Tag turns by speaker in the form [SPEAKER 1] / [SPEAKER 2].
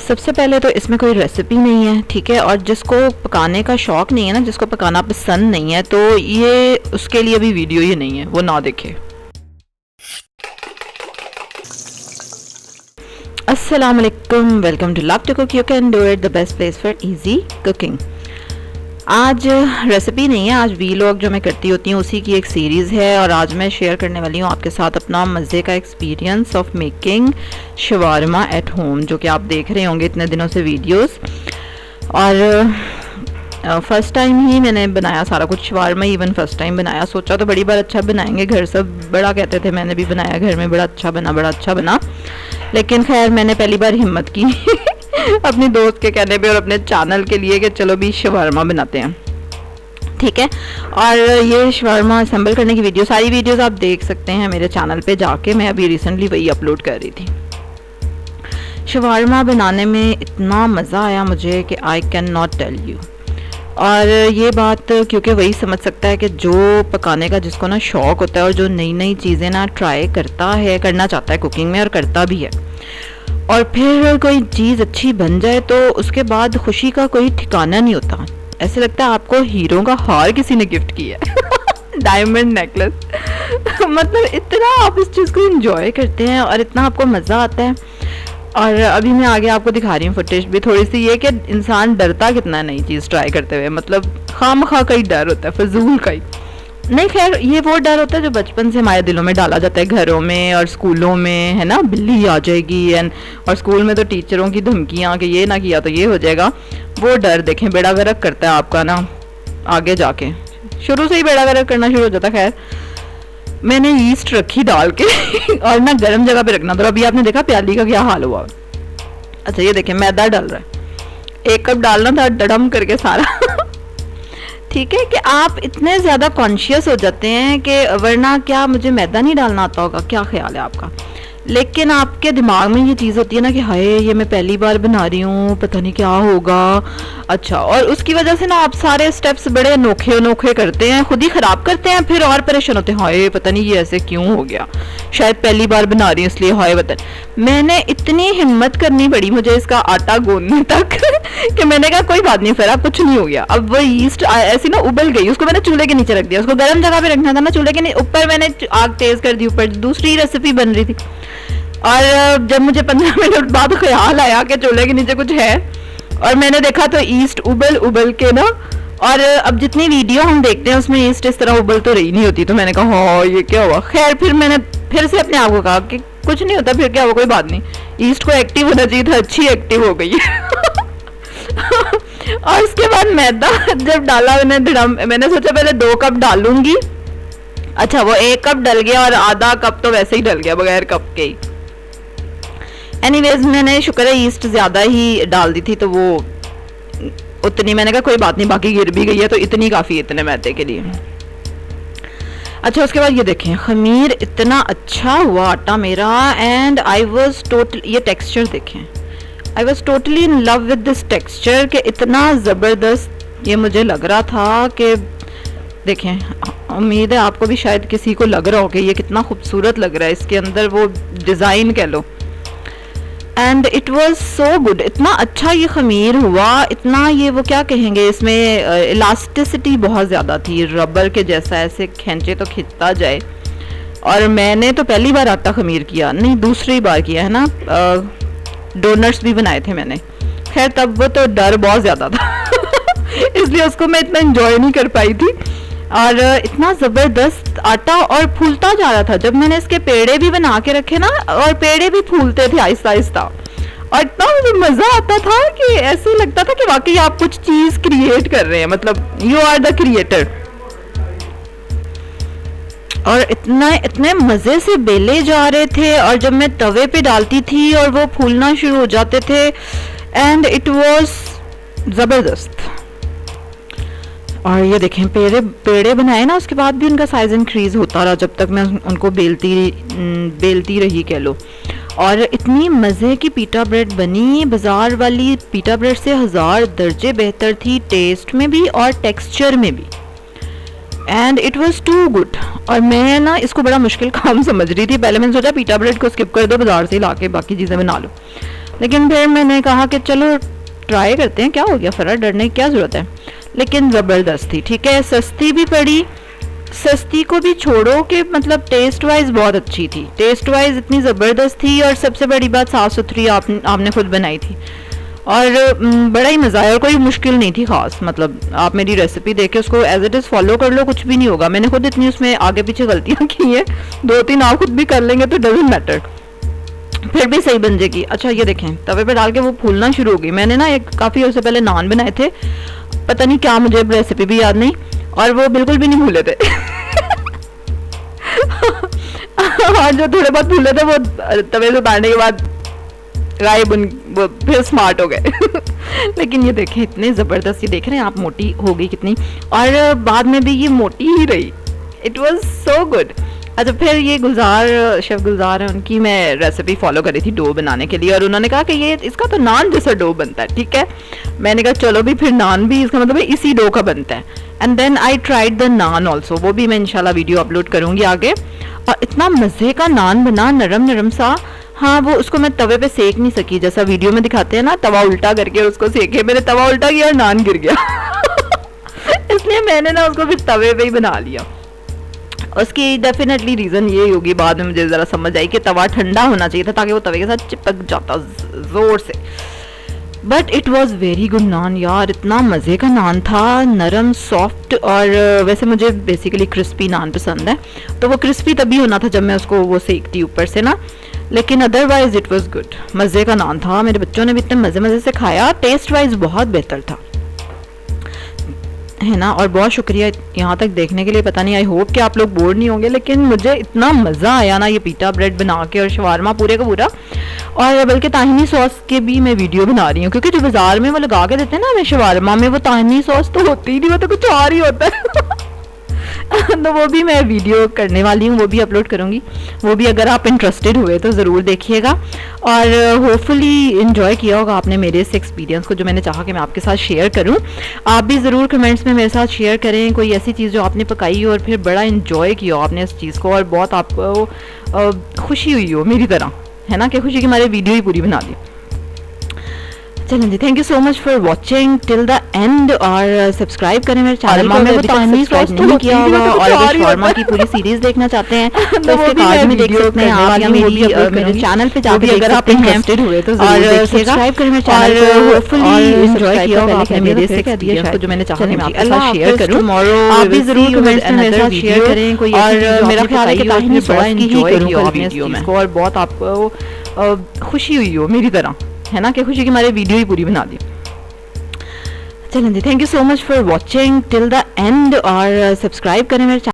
[SPEAKER 1] सबसे पहले तो इसमें कोई रेसिपी नहीं है, ठीक है। और जिसको पकाने का शौक़ नहीं है ना, जिसको पकाना पसंद नहीं है, तो ये उसके लिए भी वीडियो ये नहीं है, वो ना देखे। अस्सलाम वालेकुम, welcome to love to cook, you can do it, the best place for easy cooking. आज रेसिपी नहीं है, आज वीलॉग जो मैं करती होती हूँ उसी की एक सीरीज़ है। और आज मैं शेयर करने वाली हूँ आपके साथ अपना मज़े का experience of making shawarma at home, जो कि आप देख रहे होंगे इतने दिनों से वीडियोस। और फर्स्ट टाइम ही मैंने बनाया सारा कुछ शवारमा, इवन फर्स्ट टाइम बनाया। सोचा तो बड़ी बार अच्छा बनाएंगे, घर सब बड़ा कहते थे, मैंने भी बनाया घर में, बड़ा अच्छा बना। लेकिन खैर मैंने पहली बार हिम्मत की अपनी दोस्त के कहने पे और अपने चैनल के लिए कि चलो भी शवारमा बनाते हैं, ठीक है। और ये शवारमा असेंबल करने की वीडियो, सारी वीडियोस आप देख सकते हैं मेरे चैनल पे जाके, मैं अभी रिसेंटली वही अपलोड कर रही थी। शवारमा बनाने में इतना मज़ा आया मुझे कि I can not tell you. और ये बात क्योंकि वही समझ सकता है कि जो पकाने का जिसको ना शौक़ होता है और जो नई नई चीज़ें ना ट्राई करना चाहता है कुकिंग में, और करता भी है, और फिर कोई चीज़ अच्छी बन जाए तो उसके बाद खुशी का कोई ठिकाना नहीं होता। ऐसे लगता है आपको हीरो का हार किसी ने गिफ्ट किया है डायमंड नेकलेस मतलब इतना आप इस चीज़ को एंजॉय करते हैं और इतना आपको मज़ा आता है। और अभी मैं आगे आपको दिखा रही हूँ फुटेज भी थोड़ी सी, ये कि इंसान डरता कितना नई चीज़ ट्राई करते हुए, मतलब खामखा का ही डर होता है, फजूल का ही नहीं। खैर ये वो डर होता है जो बचपन से हमारे दिलों में डाला जाता है, घरों में और स्कूलों में, है ना, बिल्ली आ जाएगी एंड, और स्कूल में तो टीचरों की धमकियाँ कि ये ना किया तो ये हो जाएगा। वो डर देखें बेड़ा गर्क करता है आपका ना आगे जाके, शुरू से ही बेड़ा गर्क करना शुरू हो जाता है। खैर मैंने ईस्ट रखी डाल के और ना गर्म जगह पे रखना, तो अभी आपने देखा प्याली का क्या हाल हुआ। अच्छा ये देखें मैदा डल रहा है, 1 कप डालना था डडम करके सारा ठीक है कि आप इतने ज़्यादा कॉन्शियस हो जाते हैं कि वरना क्या मुझे मैदा नहीं डालना आता होगा, क्या ख्याल है आपका। लेकिन आपके दिमाग में ये चीज़ होती है ना कि हाय ये मैं पहली बार बना रही हूँ, पता नहीं क्या होगा। अच्छा, और उसकी वजह से ना आप सारे स्टेप्स बड़े अनोखे करते हैं, खुद ही ख़राब करते हैं, फिर और परेशान होते हैं, हाय पता नहीं ये ऐसे क्यों हो गया, शायद पहली बार बना रही हूँ इसलिए, हाय पता नहीं। मैंने इतनी हिम्मत करनी पड़ी मुझे इसका आटा गूंदने तक कि मैंने कहा कोई बात नहीं फिर कुछ नहीं हो गया। अब वो ईस्ट ऐसी ना उबल गई, उसको मैंने चूल्हे के नीचे रख दिया, उसको गर्म जगह पे रखना था ना, चूल्हे के ऊपर मैंने आग तेज़ कर दी, ऊपर दूसरी रेसिपी बन रही थी। और जब मुझे 15 मिनट बाद ख्याल आया कि चूल्हे के नीचे कुछ है, और मैंने देखा तो ईस्ट उबल के ना, और अब जितनी वीडियो हम देखते हैं उसमें ईस्ट इस तरह उबल तो रही नहीं होती, तो मैंने कहा हाँ ये क्या हुआ। खैर फिर मैंने फिर से अपने आप को कहा कि कुछ नहीं होता, फिर क्या हुआ, कोई बात नहीं, ईस्ट को एक्टिव होना चाहिए था, अच्छी एक्टिव हो गई और उसके बाद मैदा जब डाला मैंने सोचा पहले 2 कप डालूंगी। अच्छा वो 1 कप डल गया और आधा कप तो वैसे ही डल गया बगैर कप के ही। एनीवेज मैंने शुक्र है ईस्ट ज़्यादा ही डाल दी थी, तो वो उतनी, मैंने कहा कोई बात नहीं, बाकी गिर भी गई है तो इतनी काफ़ी है इतने मैदे के लिए। अच्छा उसके बाद ये देखें खमीर इतना अच्छा हुआ आटा मेरा, एंड आई वॉज टोटल, ये टेक्सचर देखें, I was totally in love with this texture कि इतना ज़बरदस्त ये मुझे लग रहा था कि देखें, उम्मीद है आपको भी शायद किसी को लग रहा हो कि ये कितना खूबसूरत लग रहा है, इसके अंदर वो डिज़ाइन कह लो, and it was so good. इतना अच्छा ये खमीर हुआ, इतना ये वो क्या कहेंगे, इसमें इलास्टिसिटी बहुत ज़्यादा थी, रबर के जैसा, ऐसे खींचे तो खिंचता जाए। और मैंने तो पहली बार आटा खमीर किया नहीं, दूसरी बार किया है ना, डोनट्स भी बनाए थे मैंने, खैर तब वो तो डर बहुत ज़्यादा था इसलिए उसको मैं इतना एंजॉय नहीं कर पाई थी। और इतना ज़बरदस्त आटा और फूलता जा रहा था, जब मैंने इसके पेड़े भी बना के रखे ना, और पेड़े भी फूलते थे आहिस्ता आहिस्ता, और इतना मुझे मज़ा आता था कि ऐसे लगता था कि वाकई आप कुछ चीज़ क्रिएट कर रहे हैं, मतलब यू आर द क्रिएटर। और इतने मज़े से बेले जा रहे थे, और जब मैं तवे पे डालती थी और वो फूलना शुरू हो जाते थे, एंड इट वॉज ज़बरदस्त। और ये देखें पेड़े बनाए ना, उसके बाद भी उनका साइज़ इंक्रीज़ होता रहा जब तक मैं उनको बेलती रही कह लो। और इतनी मज़े की पीटा ब्रेड बनी, बाज़ार वाली पीटा ब्रेड से 1000 दर्जे बेहतर थी, टेस्ट में भी और टेक्सचर में भी, and it was too good. और मैं ना इसको बड़ा मुश्किल काम समझ रही थी, पहले मैंने सोचा पीटा ब्रेड को स्किप कर दो, बाज़ार से ला के बाकी चीज़ें बना लो, लेकिन फिर मैंने कहा कि चलो ट्राई करते हैं, क्या हो गया फ़र्क, डरने की क्या ज़रूरत है। लेकिन ज़बरदस्त थी, ठीक है, सस्ती भी पड़ी। सस्ती को भी छोड़ो कि मतलब टेस्ट वाइज बहुत अच्छी थी, टेस्ट वाइज इतनी ज़बरदस्त थी, और सबसे बड़ी बात साफ़ सुथरी आपने खुद बनाई थी, और बड़ा ही मज़ा आया, और कोई मुश्किल नहीं थी ख़ास। मतलब आप मेरी रेसिपी देख के उसको एज इट इज़ फॉलो कर लो, कुछ भी नहीं होगा। मैंने खुद इतनी उसमें आगे पीछे गलतियाँ की हैं, 2-3 आप खुद भी कर लेंगे तो डजेंट मैटर, फिर भी सही बन जाएगी। अच्छा ये देखें, तवे पे डाल के वो फूलना शुरू हो गई। मैंने ना एक काफ़ी उससे पहले नान बनाए थे, पता नहीं क्या, मुझे रेसिपी भी याद नहीं, और वो बिल्कुल भी नहीं फूले थे और जो थोड़े बहुत फूले थे वो तवे से उतारने के बाद गायब, वो फिर स्मार्ट हो गए लेकिन ये देखें इतने ज़बरदस्त, ये देख रहे हैं आप, मोटी हो गई कितनी, और बाद में भी ये मोटी ही रही। It was so good. अच्छा फिर ये गुलजार, शेफ़ गुलजार है, उनकी मैं रेसिपी फॉलो करी थी डो बनाने के लिए, और उन्होंने कहा कि ये इसका तो नान जैसा डो बनता है, ठीक है। मैंने कहा चलो भी फिर नान भी इसका मतलब इसी डो का बनता है। And then I tried the naan also, वो भी मैं इंशाल्लाह वीडियो अपलोड करूँगी आगे। और इतना मज़े का नान बना, नरम नरम सा। हाँ वो उसको मैं तवे पे सेक नहीं सकी, जैसा वीडियो में दिखाते हैं ना, तवा उल्टा करके उसको सेके, मैंने तवा उल्टा किया और नान गिर गया इसलिए मैंने ना उसको फिर तवे पे ही बना लिया। उसकी डेफिनेटली रीज़न ये होगी, बाद में मुझे ज़रा समझ आई कि तवा ठंडा होना चाहिए था ताकि वो तवे के साथ चिपक जाता ज़ोर से। But it was very good naan यार, इतना मज़े का नान था, नरम सॉफ्ट, और वैसे मुझे बेसिकली क्रिस्पी नान पसंद है, तो वो क्रिस्पी तभी होना था जब मैं उसको वो सेकती ऊपर से ना, लेकिन अदरवाइज़ इट वॉज़ गुड, मज़े का नान था। मेरे बच्चों ने भी इतने मज़े मज़े से खाया, टेस्ट वाइज बहुत बेहतर था, है ना। और बहुत शुक्रिया यहाँ तक देखने के लिए। पता नहीं, आई होप कि आप लोग बोर नहीं होंगे, लेकिन मुझे इतना मज़ा आया ना ये पीटा ब्रेड बना के, और शवारमा पूरे का पूरा, और बल्कि ताहिनी सॉस के भी मैं वीडियो बना रही हूँ, क्योंकि जो बाज़ार में वो लगा के देते हैं ना हमें शवारमा में, वो ताहिनी सॉस तो होती ही नहीं, वो तो कुछ और ही होता है तो वो भी मैं वीडियो करने वाली हूँ, वो भी अपलोड करूँगी, वो भी अगर आप इंटरेस्टेड हुए तो ज़रूर देखिएगा। और होपफुली इन्जॉय किया होगा आपने मेरे इस एक्सपीरियंस को, जो मैंने चाहा कि मैं आपके साथ शेयर करूँ। आप भी ज़रूर कमेंट्स में मेरे साथ शेयर करें कोई ऐसी चीज़ जो आपने पकाई हो और फिर बड़ा इन्जॉय किया हो आपने इस चीज़ को, और बहुत आपको खुशी हुई हो मेरी तरह, है ना, कि खुशी की हमारे वीडियो ही पूरी बना दी। चलें जी, thank you so much for watching till the end, और सब्सक्राइब करें मेरे चैनल को अगर ताहिनी सॉस नहीं किया होगा, और अगर शवारमा की पूरी सीरीज देखना चाहते हैं तो इसके कार्ड में देख सकते हैं आप, या मेरे चैनल पे जाके अगर आप इंटरेस्टेड हुए तो जरूर सब्सक्राइब करें मेरे चैनल को, होपफुली एंजॉय किया होगा आपने मेरे से एक्सपीरियंस को जो मैंने चाहा मैं आपके साथ शेयर करूं। आप भी जरूर कमेंट्स में मेरे साथ शेयर करें कोई, और मेरा ख्याल है कि ताहिनी सॉस की ही करूंगा वीडियो में, और बहुत आपको खुशी हुई हो मेरी तरह, है ना, कि खुशी की हमारे वीडियो ही पूरी बना दी। चलें जी, thank you so much for watching till the end, और सब्सक्राइब करें मेरे